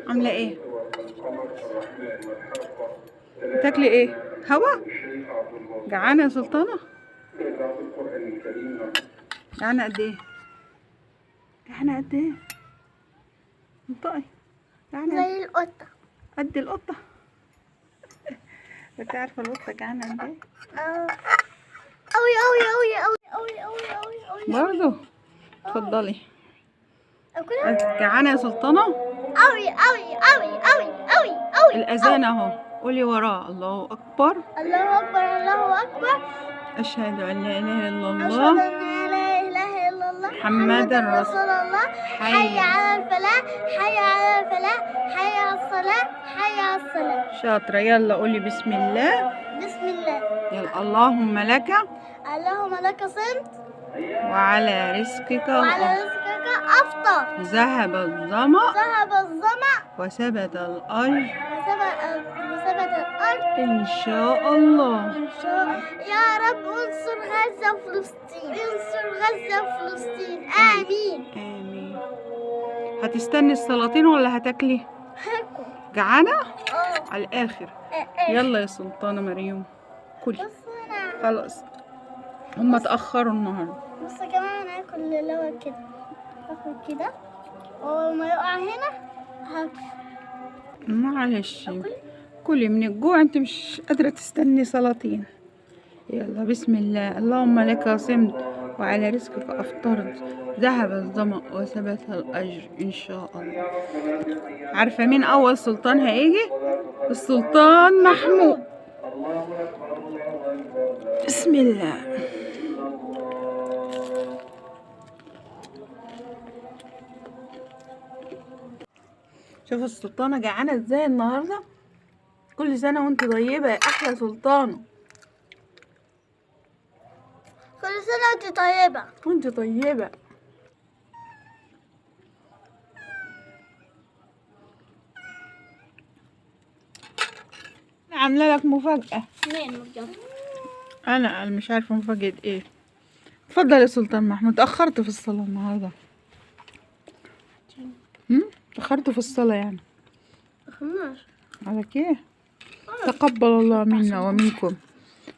عاملة ايه؟ بتاكلي ايه؟ هوا؟ جعانة يا سلطانة؟ جعانة قد ايه؟ جعانة قد ايه؟ انطقي. جعانة زي القطة. قد القطة. انت عارفة القطة جعانة قد ايه؟ أوي أوي أوي أوي أوي أوي أوي أوي. برضه؟ اتفضلي. أكلها؟ جعانة يا سلطانة؟ أوي أوي أوي أوي أوي أوي. الأذان اهو، قولي وراه الله أكبر. الله أكبر الله أكبر. أشهد أن لا إله إلا أشهد الله أن لا إله إلا الله محمدا رسول الله. حي على الفلاح حي على الفلاح حي على الصلاة حي على الصلاة. شاطرة. يلا قولي بسم الله. بسم الله. يلا اللهم لك اللهم لك صمت وعلى رزقك وعلى رزقك أفطر. ذهب الظمأ ذهب الظمأ وثبت الأجر وثبت الأرض إن شاء الله. إن شاء الله. يا رب انصر غزة وفلسطين. انصر غزة وفلسطين. آمين. آمين. هتستني السلاطين ولا هتاكلي؟ هاكل. جعانة؟ على الآخر. إيه. يلا يا سلطانة مريم كلي. بص أنا. خلاص هما اتأخروا النهاردة. بص كمان هاكل اللي هو كده. هاكل كده وما يقع هنا هاكل. معلش كلي من الجوع، انت مش قادرة تستني سلاطين. يلا بسم الله. اللهم لك صمت وعلى رزقك أفطرت ذهب الظمأ وثبت الأجر إن شاء الله. عارفة مين أول سلطان هيجي؟ السلطان محمود. بسم الله. شوفوا السلطانة جعانة ازاي النهاردة. كل سنة وانت طيبة يا أحلى سلطانة. كل سنة وانت طيبة. وانت طيبة. أنا عاملة لك مفاجأة. مين مجد؟ أنا مش عارفة مفاجأة ايه. اتفضل يا سلطان محمود. اتأخرت في الصلاة النهاردة. اتأخرت في الصلاة يعني. خلاص. على كده تقبل الله منا ومنكم.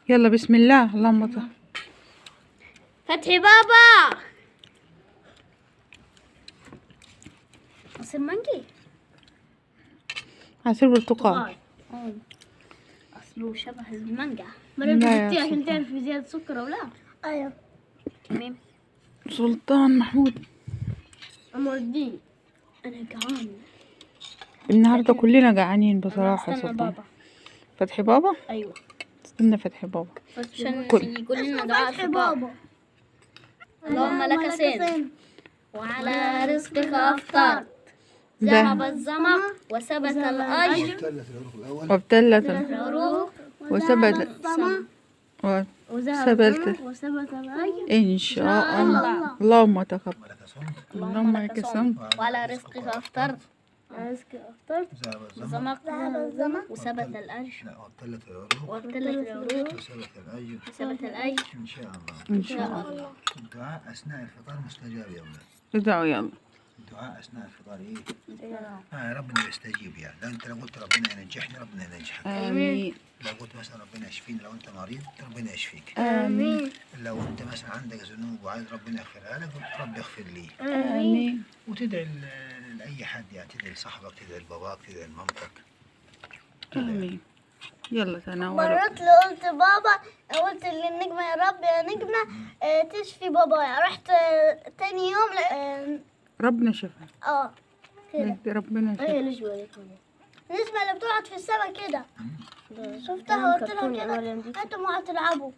يلا بسم الله. اللهم فتحي بابا. عصير مانجي. عصير برتقال. أصله شبه المانجا. لا يا عشان سلطان. تعرف في زيادة سكر أو لا. أيوة. تمام. سلطان محمود أمردين. أنا جعان. النهاردة كلنا جعانين بصراحة. استنى سلطان بابا. فتحي بابا. أيوة. استنى فتحي بابا. عشان كل. يقول لنا دعاء في بابا. اللهم لك سن وعلى رزقك أفطرت ذهب الظمأ وثبت الأجر وابتلت العروق وثبت وثبت الأجر إن شاء الله. اللهم تقبل. اللهم لك صمت وعلى رزقك أفطرت. رزقك أفطرت ذهب الظمأ وثبت الأجر وابتلت العروق وثبت الأجر إن شاء الله. إن شاء الله. الدعاء أثناء الفطار مستجاب يا أولاد. ادعوا يلا. الدعاء أثناء الفطار إيه؟ ربنا يستجيب يعني. لو أنت قلت ربنا ينجحني ربنا ينجحك. آمين. لو قلت مثلا ربنا يشفيني لو أنت مريض ربنا يشفيك. آمين. لو أنت مثلا عندك ذنوب وعايز ربنا يغفرها لك قلت رب اغفر لي. آمين. وتدعي لأي حد يعني، تدعي لصاحبك، تدعي لباباك، تدعي لمامتك. آمين. يلا تناولوا. مرات قلت بابا، قلت للنجمة يا رب يا نجمة تشفي بابايا. رحت تاني يوم ربنا شفاك. كده. ربنا شفاك. النجمة اللي بتقعد في السما كده. شفتها قلت لهم كده هاتوا معاها تلعبوا.